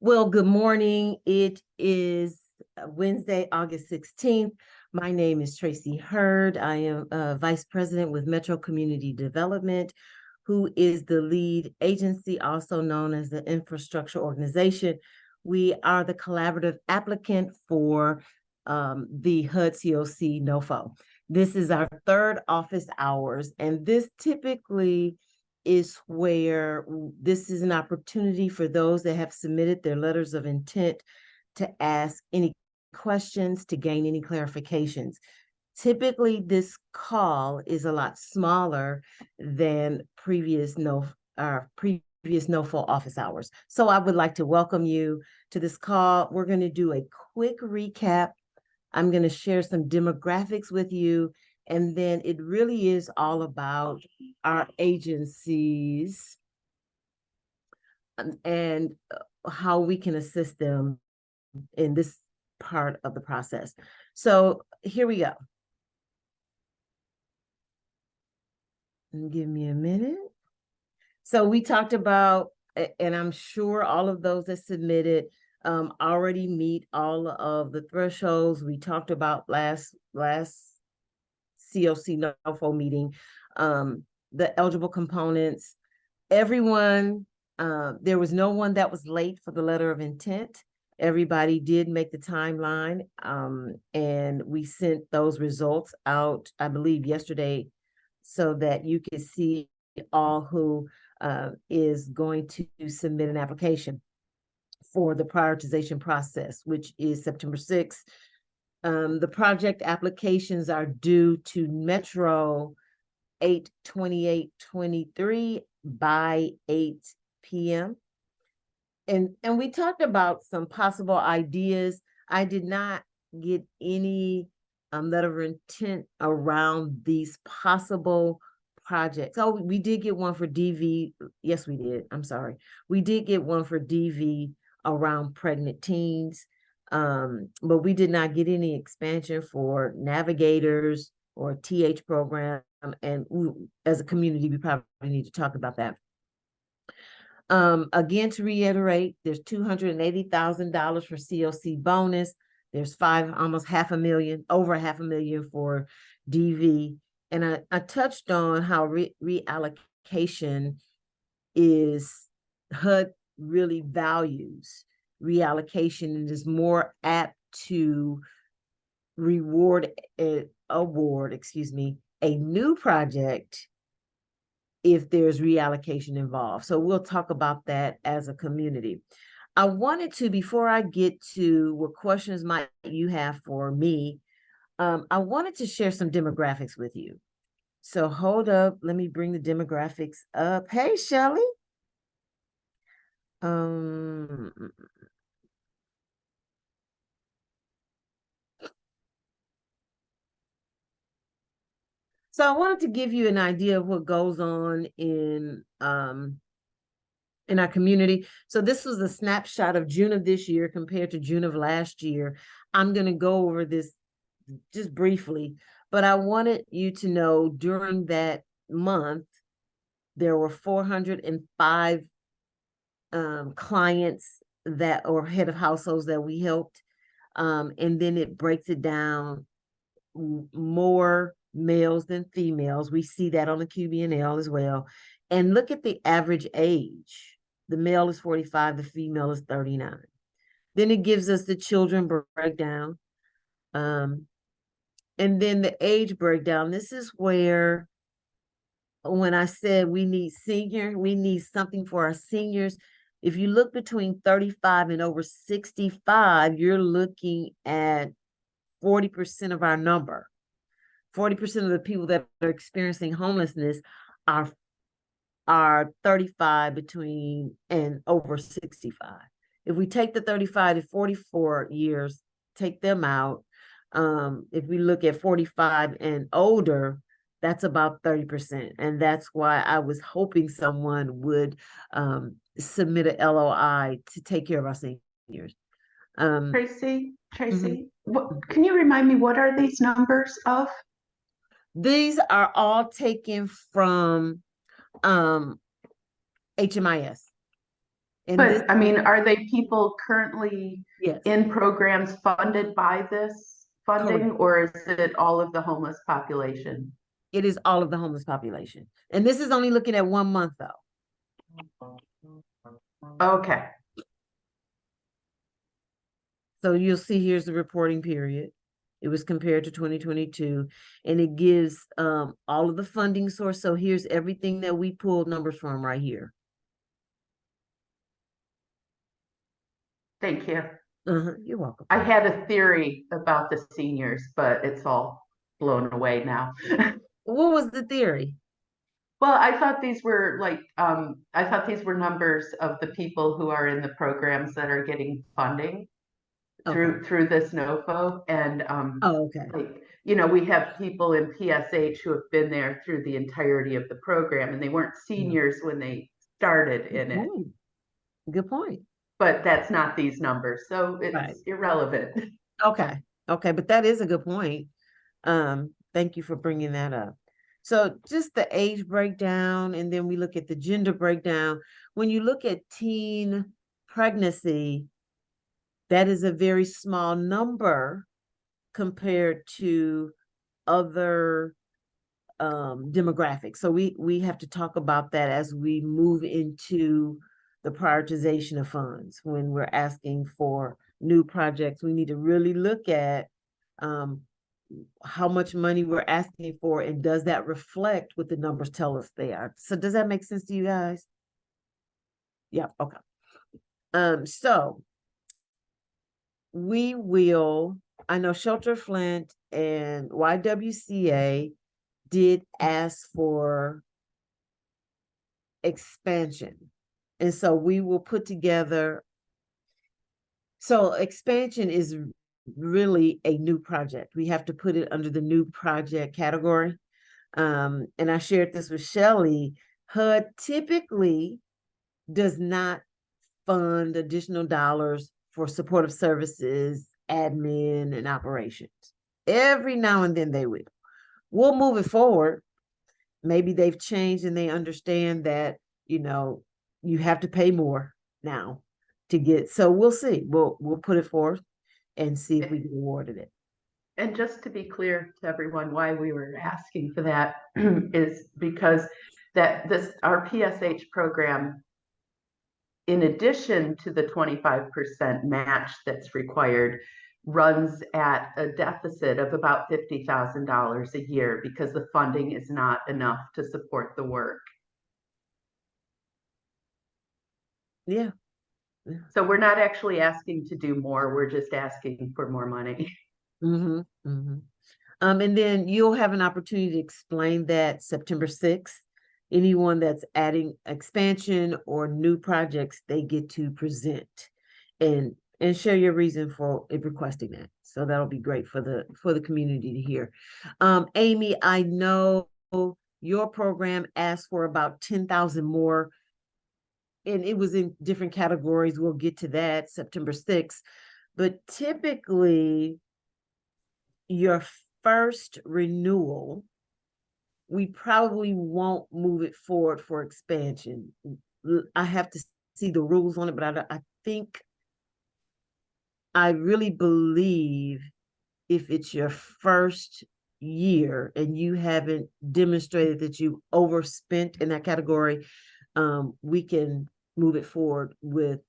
Well, good morning. It is Wednesday, August 16th. My name is Tracy Hurd. I am Vice President with Metro Community Development, who is the lead agency, also known as the Infrastructure Organization. We are the collaborative applicant for the HUD COC NOFO. This is our third office hours, and this typically is where this is an opportunity for those that have submitted their letters of intent to ask any questions, to gain any clarifications. Typically, this call is a lot smaller than previous NOFO office hours. So I would like to welcome you to this call. We're going to do a quick recap. I'm going to share some demographics with you, and then it really is all about our agencies and how we can assist them in this part of the process. So here we go. Give me a minute. So we talked about, and I'm sure all of those that submitted already meet all of the thresholds we talked about last COC NOFO meeting, the eligible components. Everyone, there was no one that was late for the letter of intent. Everybody did make the timeline, and we sent those results out, I believe, yesterday, so that you could see all who is going to submit an application for the prioritization process, which is September 6th. The project applications are due to Metro 8/28/23 by 8 p.m. And we talked about some possible ideas. I did not get any letter of intent around these possible projects. Oh, we did get one for DV. Yes, we did. I'm sorry. We did get one for DV around pregnant teens, but we did not get any expansion for navigators or TH program. And as a community, we probably need to talk about that. Again, to reiterate, there's $280,000 for COC bonus. There's almost $500,000, over $500,000 for DV. And I touched on how reallocation is, HUD really values reallocation and is more apt to award a new project if there's reallocation involved. So we'll talk about that as a community. I wanted to, before I get to what questions might you have for me, I wanted to share some demographics with you. So hold up, let me bring the demographics up. Hey, Shelly. So I wanted to give you an idea of what goes on in our community. So this was a snapshot of June of this year compared to June of last year. I'm going to go over this just briefly, but I wanted you to know during that month, there were 405 clients that, or head of households that we helped. And then it breaks it down, more males than females. We see that on the QBNL as well. And look at the average age. The male is 45, the female is 39. Then it gives us the children breakdown. And then the age breakdown. This is where, when I said we need something for our seniors. If you look between 35 and over 65, you're looking at 40% of our number. 40% of the people that are experiencing homelessness are 35 between and over 65. If we take the 35 to 44 years, take them out. If we look at 45 and older, that's about 30%. And that's why I was hoping someone would submit an LOI to take care of our seniors. Tracy, can you remind me, what are these numbers of? These are all taken from HMIS. And this, But I mean, are they people currently yes, in programs funded by this funding, correct. or is it all of the homeless population? It is all of the homeless population. And this is only looking at 1 month though. Okay, So you'll see here's the reporting period. It was compared to 2022, and it gives all of the funding source. So here's everything that we pulled numbers from right here. thank you. You're welcome. I had a theory about the seniors, but it's all blown away now. What was the theory? Well, I thought these were I thought these were numbers of the people who are in the programs that are getting funding Okay. through this NOFO. And Oh, okay. like, we have people in PSH who have been there through the entirety of the program, and they weren't Yeah. seniors when they started in it. Good point. But that's not these numbers, so Right. it's irrelevant. Okay. Okay, but that is a good point. Thank you for bringing that up. So just the age breakdown, and then we look at the gender breakdown. When you look at teen pregnancy, that is a very small number compared to other demographics. So we have to talk about that as we move into the prioritization of funds. When we're asking for new projects, we need to really look at how much money we're asking for, and does that reflect what the numbers tell us they are. So does that make sense to you guys? Yeah, okay. So we will, I know Shelter Flint and YWCA did ask for expansion. And so we will put together, so expansion is really a new project. We have to put it under the new project category. And I shared this with Shelley. HUD typically does not fund additional dollars for supportive services, admin, and operations. Every now and then they will. We'll move it forward. Maybe they've changed and they understand that, you have to pay more now to get, so we'll see. We'll put it forth and see if we get awarded it. And just to be clear to everyone, why we were asking for that is because our PSH program, in addition to the 25% match that's required, runs at a deficit of about $50,000 a year because the funding is not enough to support the work. Yeah. So we're not actually asking to do more, we're just asking for more money. And then you'll have an opportunity to explain that September 6th. Anyone that's adding expansion or new projects, they get to present and share your reason for requesting that. So that'll be great for the community to hear. Amy, I know your program asked for about 10,000 more, and it was in different categories. We'll get to that September 6th. But typically, your first renewal, we probably won't move it forward for expansion. I have to see the rules on it, but I really believe if it's your first year and you haven't demonstrated that you overspent in that category, we can move it forward with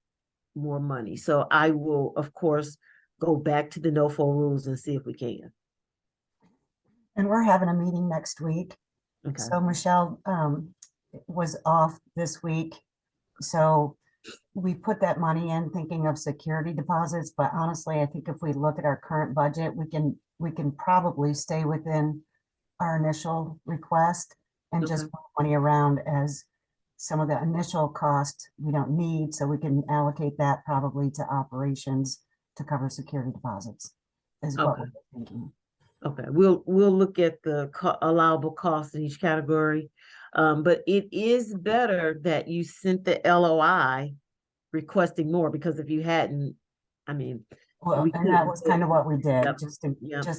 more money. So I will, of course, go back to the NOFO rules and see if we can. And we're having a meeting next week. Okay. So Michelle was off this week. So we put that money in thinking of security deposits, but honestly, I think if we look at our current budget, we can probably stay within our initial request and just put money around as some of the initial cost we don't need, so we can allocate that probably to operations to cover security deposits is what we're thinking. Okay, we'll look at the allowable costs in each category. But it is better that you sent the LOI requesting more, because if you hadn't, I mean, Well, and that was kind of what we did, just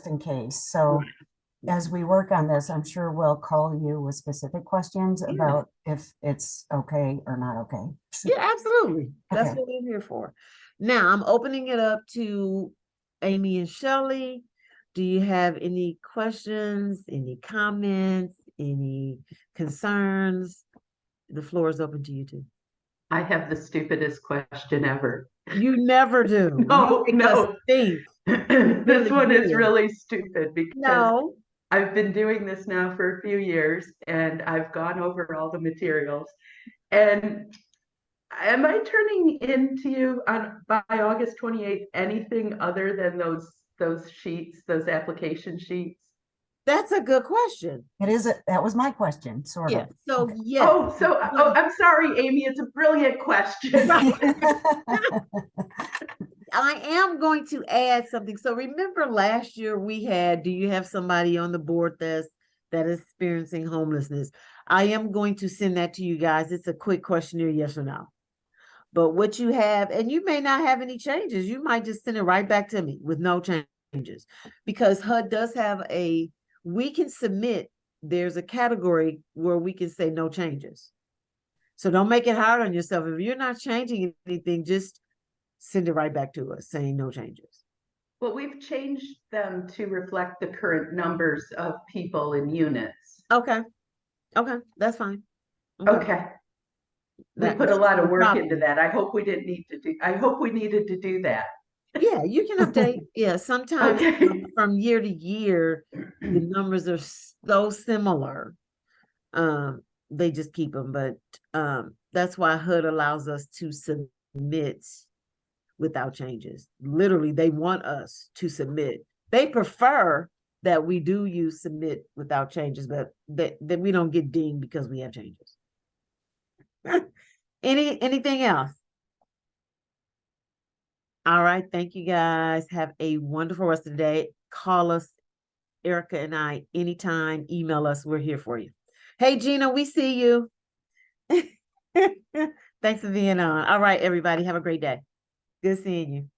in case. So as we work on this, I'm sure we'll call you with specific questions Yeah. about if it's okay or not okay. Yeah, absolutely. That's Okay. what we're here for. Now I'm opening it up to Amy and Shelley. Do you have any questions, any comments, any concerns? The floor is open to you two. I have the stupidest question ever. You never do. No, You make us no. think. This really one is good. really stupid because No. I've been doing this now for a few years and I've gone over all the materials. And am I turning into you on by August 28th anything other than those sheets, those application sheets? That's a good question. That was my question, sort Yeah. of. So Okay. yeah. Oh, I'm sorry, Amy. It's a brilliant question. I am going to add something. So remember last year we had, do you have somebody on the board that is experiencing homelessness? I am going to send that to you guys. It's a quick questionnaire, yes or no. But what you have, and you may not have any changes. You might just send it right back to me with no changes. Because HUD does have we can submit, there's a category where we can say no changes. So don't make it hard on yourself. If you're not changing anything, just send it right back to us saying no changes. Well, we've changed them to reflect the current numbers of people in units. Okay. Okay. That's fine. Okay. We put a That's lot no of work problem. into that. I hope we needed to do that. Yeah, you can update. Yeah, sometimes Okay. from year to year, the numbers are so similar. They just keep them, but that's why HUD allows us to submit without changes. Literally, they want us to submit. They prefer that we do use submit without changes, but that we don't get dinged because we have changes. Anything else? All right, thank you guys. Have a wonderful rest of the day. Call us, Erica and I, anytime. Email us. We're here for you. Hey, Gina, we see you. Thanks for being on. All right, everybody. Have a great day. Good seeing you.